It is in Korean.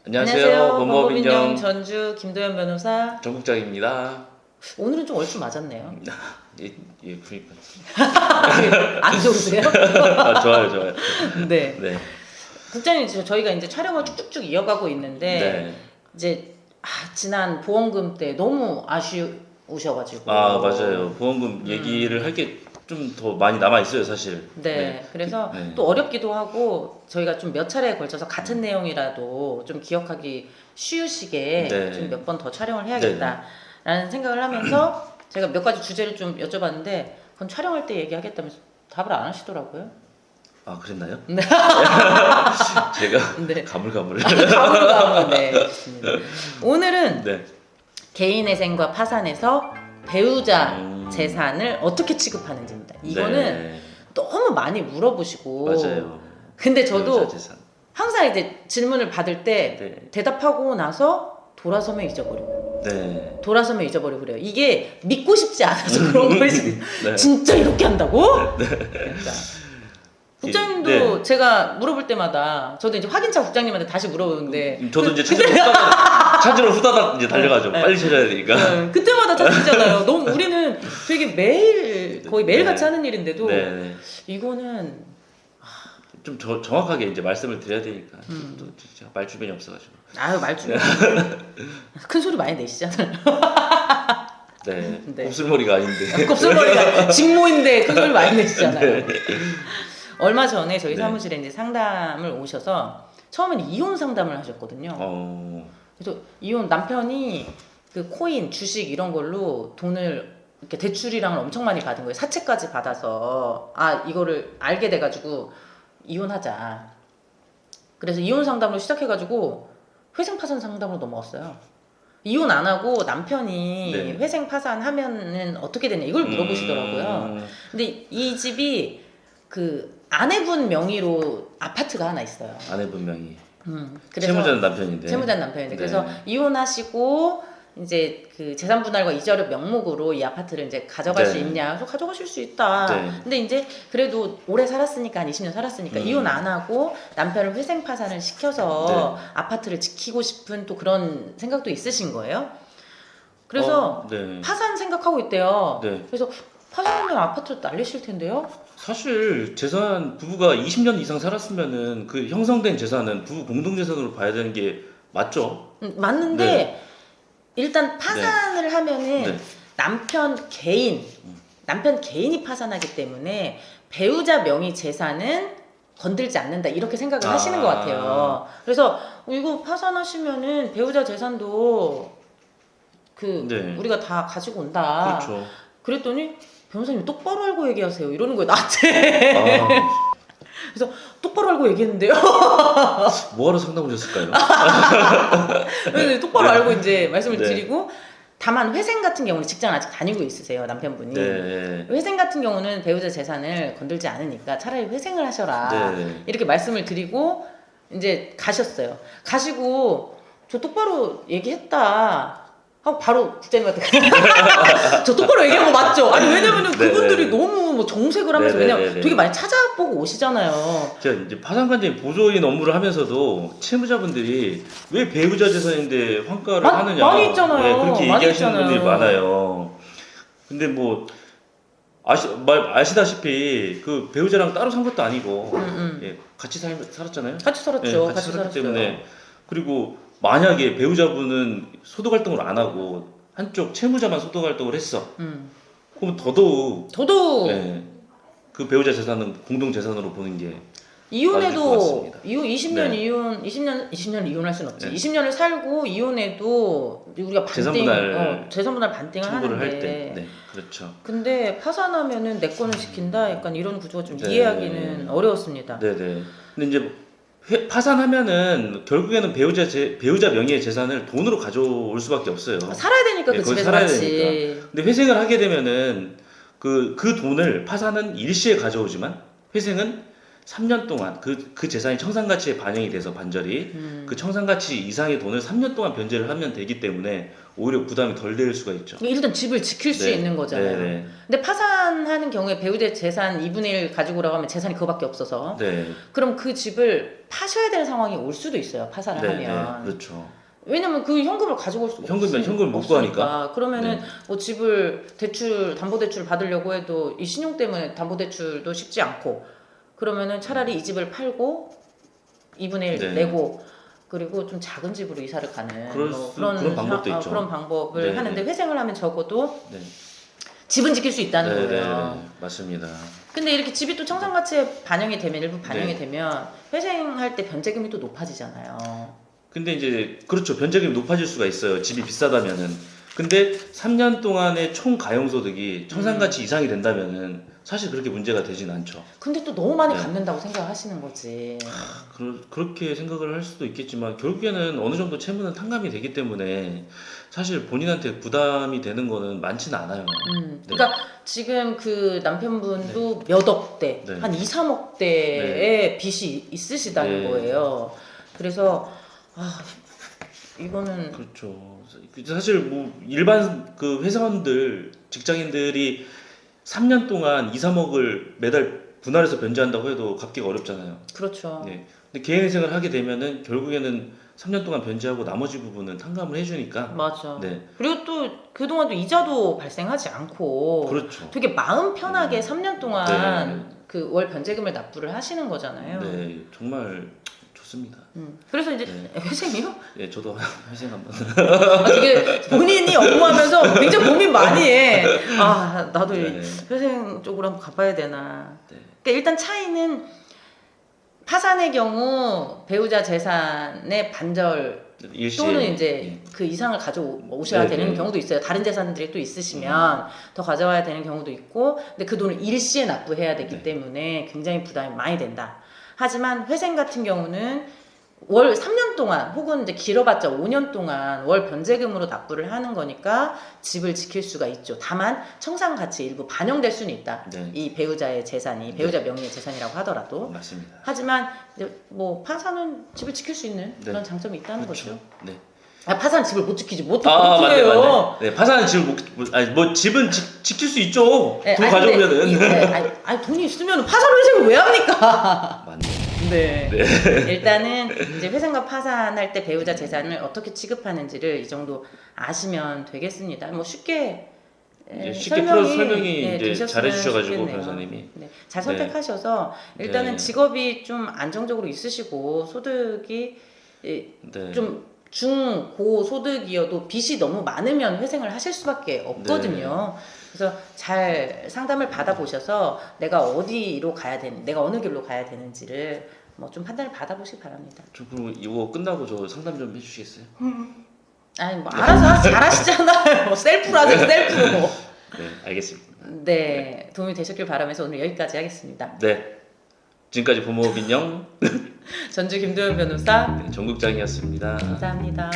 안녕하세요. 법무법인영 법무법인영 전주 김도현 변호사. 정국장입니다. 오늘은 좀 얼추 맞았네요. 예, 그러니까. 안 좋으세요? 아, 좋아요. 네. 네. 국장님, 저희가 이제 촬영을 쭉쭉쭉 이어가고 있는데 네. 이제 지난 보험금 때 너무 아쉬우셔가지고. 아, 맞아요. 보험금 얘기를 할 게 좀 더 많이 남아 있어요, 사실. 네. 그래서 네. 또 어렵기도 하고 저희가 좀 몇 차례에 걸쳐서 같은 내용이라도 좀 기억하기 쉬우시게 네. 좀 몇 번 더 촬영을 해야겠다라는 생각을 하면서 제가 몇 가지 주제를 좀 여쭤봤는데 그건 촬영할 때 얘기하겠다면서 답을 안 하시더라고요. 아, 그랬나요? 네. 제가 네. 가물가물. 가물가물. 네. 좋습니다. 오늘은 네. 개인회생과 파산에서 배우자 재산을 어떻게 취급하는지입니다. 이거는 네. 너무 많이 물어보시고. 맞아요. 근데 저도 배우자 재산. 항상 이제 질문을 받을 때 네. 대답하고 나서 돌아서면 잊어버리고 네. 그래요. 이게 믿고 싶지 않아서 그런 거일 수도 있어요. 네. 진짜 이렇게 한다고? 그러니까. 국장님도 네. 제가 물어볼 때마다 저도 이제 확인차 국장님한테 다시 물어보는데 저도 이제 찾으러 후다닥 이제 달려가죠. 네. 빨리 찾아야 되니까. 네, 그때마다 찾으잖아요. 너무 우리는 되게 매일 거의 매일같이 네. 하는 일인데도 네. 이거는 좀 정확하게 이제 말씀을 드려야 되니까 또 제가 말 주변이 없어가지고. 아유 말주 큰 소리 많이 내시잖아요. 네. 네. 곱슬머리가 아닌데. 곱슬머리가 직모인데 큰 소리 많이 내시잖아요. 네. 얼마 전에 저희 네. 사무실에 이제 상담을 오셔서 처음에는 이혼 상담을 하셨거든요. 그래서 이혼 남편이 그 코인, 주식 이런 걸로 돈을 이렇게 대출이랑을 엄청 많이 받은 거예요. 사채까지 받아서 이거를 알게 돼가지고 이혼하자. 그래서 이혼 상담으로 시작해가지고 회생 파산 상담으로 넘어갔어요. 이혼 안 하고 남편이 네. 회생 파산하면은 어떻게 되냐 이걸 물어보시더라고요. 근데 이 집이 그 아내분 명의로 아파트가 하나 있어요. 아내분 명의. 그래서 채무자는 남편인데. 채무자는 남편인데 네. 그래서 이혼하시고 이제 그 재산 분할과 이자료 명목으로 이 아파트를 이제 가져갈 네. 수 있냐? 그래서 가져가실 수 있다. 네. 근데 이제 그래도 오래 살았으니까 한 20년 살았으니까 이혼 안 하고 남편을 회생 파산을 시켜서 아파트를 지키고 싶은 또 그런 생각도 있으신 거예요. 그래서 네. 파산 생각하고 있대요. 네. 그래서 파산하면 아파트 날리실 텐데요. 사실 재산 부부가 20년 이상 살았으면은 그 형성된 재산은 부부 공동 재산으로 봐야 되는 게 맞죠? 맞는데 네. 일단 파산을 하면은 네. 남편 개인이 파산하기 때문에 배우자 명의 재산은 건들지 않는다 이렇게 생각을 하시는 것 같아요. 그래서 이거 파산하시면은 배우자 재산도 네. 우리가 다 가지고 온다. 그렇죠. 그랬더니 변호사님 똑바로 알고 얘기하세요. 이러는 거예요 나한테. 그래서 똑바로 알고 얘기했는데요. 뭐하러 상담 오셨을까요? 그래서 똑바로 알고 이제 말씀을 네. 드리고 다만 회생 같은 경우는 직장 아직 다니고 있으세요 남편분이. 네. 회생 같은 경우는 배우자 재산을 건들지 않으니까 차라리 회생을 하셔라. 네. 이렇게 말씀을 드리고 이제 가셨어요. 가시고 저 똑바로 얘기했다. 하고 바로 국장님한테 저 똑바로 얘기한 거 맞죠? 아니 왜냐면은 네, 그분들이 네. 너무 뭐 정색을 하면서 네, 왜냐면 네, 네. 되게 많이 찾아보고 오시잖아요. 제가 이제 파산관계인 보조인 업무를 하면서도 채무자분들이 왜 배우자 재산인데 환가를 하느냐 많이 있잖아요. 네, 그렇게 많이 얘기하시는 있잖아요. 분들이 많아요. 근데 뭐 아시다시피 그 배우자랑 따로 산 것도 아니고 예, 같이 살았잖아요. 같이 살았죠. 예, 같이 같이 살았기 살았어요. 때문에 그리고 만약에 배우자분은 소득 활동을 안 하고 한쪽 채무자만 소득 활동을 했어. 그럼 더더욱 예, 그 배우자 재산은 공동 재산으로 보는 게 이혼해도 맞을 것 같습니다. 이혼 20년 네. 이혼 20년 이혼할 순 없지. 네. 20년을 살고 이혼해도 우리가 재산 분할 반띵을 청구를 하는데. 할 때, 네, 그렇죠. 근데 파산하면은 내 거는 지킨다. 약간 이런 구조가 좀 네. 이해하기는 어려웠습니다. 네네. 근데 이제 파산하면은 결국에는 배우자 명의의 재산을 돈으로 가져올 수밖에 없어요. 살아야 되니까 네, 그 거기 집에서 살아야 같이. 되니까. 근데 회생을 하게 되면은 그 돈을 파산은 일시에 가져오지만 회생은 3년 동안 그 재산이 청산가치에 반영이 돼서 반절이 그 청산가치 이상의 돈을 3년 동안 변제를 하면 되기 때문에 오히려 부담이 덜 될 수가 있죠. 일단 집을 지킬 수 네. 있는 거잖아요. 네. 근데 파산하는 경우에 배우자 재산 2분의 1 가지고 오라고 하면 재산이 그거밖에 없어서 네. 그럼 그 집을 파셔야 되는 상황이 올 수도 있어요. 파산을 네. 하면. 네. 그렇죠. 왜냐면 그 현금을 가지고 올 수가 현금을 못 구하니까. 그러면은 네. 뭐 집을 담보대출 받으려고 해도 이 신용 때문에 담보대출도 쉽지 않고 그러면은 차라리 이 집을 팔고 2분의 1 네. 내고 그리고 좀 작은 집으로 이사를 가는 그런 방법도 있죠. 그런 방법을 네. 하는데 회생을 하면 적어도 네. 집은 지킬 수 있다는 네. 거예요. 네. 맞습니다. 근데 이렇게 집이 또 청산가치에 반영이 되면 일부 반영이 되면 회생할 때 변제금이 또 높아지잖아요. 근데 이제 그렇죠. 변제금이 높아질 수가 있어요. 집이 비싸다면은. 근데 3년 동안의 총 가용소득이 청산가치 이상이 된다면은 사실 그렇게 문제가 되진 않죠. 근데 또 너무 많이 네. 갚는다고 생각하시는 거지. 그렇게 생각을 할 수도 있겠지만 결국에는 어느 정도 채무는 탕감이 되기 때문에 사실 본인한테 부담이 되는 거는 많지는 않아요. 네. 그러니까 지금 그 남편분도 몇 억대, 네. 한 2, 3억대의 빚이 있으시다는 네. 거예요. 그래서 이거는 그렇죠. 사실 뭐 일반 그 회사원들, 직장인들이 3년 동안 2, 3억을 매달 분할해서 변제한다고 해도 갚기가 어렵잖아요. 그렇죠. 네. 근데 개인회생을 하게 되면은 결국에는 3년 동안 변제하고 나머지 부분은 탕감을 해주니까. 맞아. 네. 그리고 또 그동안 또 이자도 발생하지 않고 그렇죠. 되게 마음 편하게 3년 동안 네. 그 월 변제금을 납부를 하시는 거잖아요. 네, 정말 좋습니다. 그래서 이제 네. 회생이요? 예, 저도 회생 한번. 되게 본인이 업무하면서 굉장히 고민 많이 해. 나도 네. 회생 쪽으로 한번 가봐야 되나. 네. 그러니까 일단 차이는 파산의 경우 배우자 재산의 반절 일시에. 또는 이제 그 이상을 가져오셔야 네, 되는 네. 경우도 있어요. 다른 재산들이 또 있으시면 더 가져와야 되는 경우도 있고, 근데 그 돈을 일시에 납부해야 되기 네. 때문에 굉장히 부담이 많이 된다. 하지만 회생 같은 경우는 월 3년 동안 혹은 이제 길어봤자 5년 동안 월 변제금으로 납부를 하는 거니까 집을 지킬 수가 있죠. 다만 청산 가치 일부 반영될 수는 있다. 네. 이 배우자의 재산이 배우자 명의의 재산이라고 하더라도. 맞습니다. 하지만 이제 뭐 파산은 집을 지킬 수 있는 네. 그런 장점이 있다는 그렇죠. 거죠. 네. 파산 집을 못 지키지 맞네, 못해요. 맞네. 네, 파산은 집을 뭐 집은 지킬 수 있죠. 네, 돈 가져오면은. 돈이 있으면 파산 회생을 왜 합니까? 맞네. 네. 일단은 이제 회생과 파산할 때 배우자 재산을 어떻게 취급하는지를 이 정도 아시면 되겠습니다. 뭐 쉽게 쉽게 풀어서 설명이 이제 되셨으면 잘해주셔가지고 좋겠네요. 변호사님이. 네, 잘 선택하셔서 네. 일단은 네. 직업이 좀 안정적으로 있으시고 소득이 네. 좀 중고 소득이어도 빚이 너무 많으면 회생을 하실 수밖에 없거든요. 그래서 잘 상담을 받아보셔서 내가 어디로 가야 되는, 내가 어느 길로 가야 되는지를 뭐 좀 판단을 받아보시기 바랍니다. 저 그럼 이거 끝나고 저 상담 좀 해주시겠어요? 아니 뭐 알아서 잘하시잖아요. 셀프로 하세요, 셀프로. 네, 알겠습니다. 네, 도움이 되셨길 바라면서 오늘 여기까지 하겠습니다. 네, 지금까지 부모 민영 전주 김도현 변호사 전국장이었습니다. 감사합니다.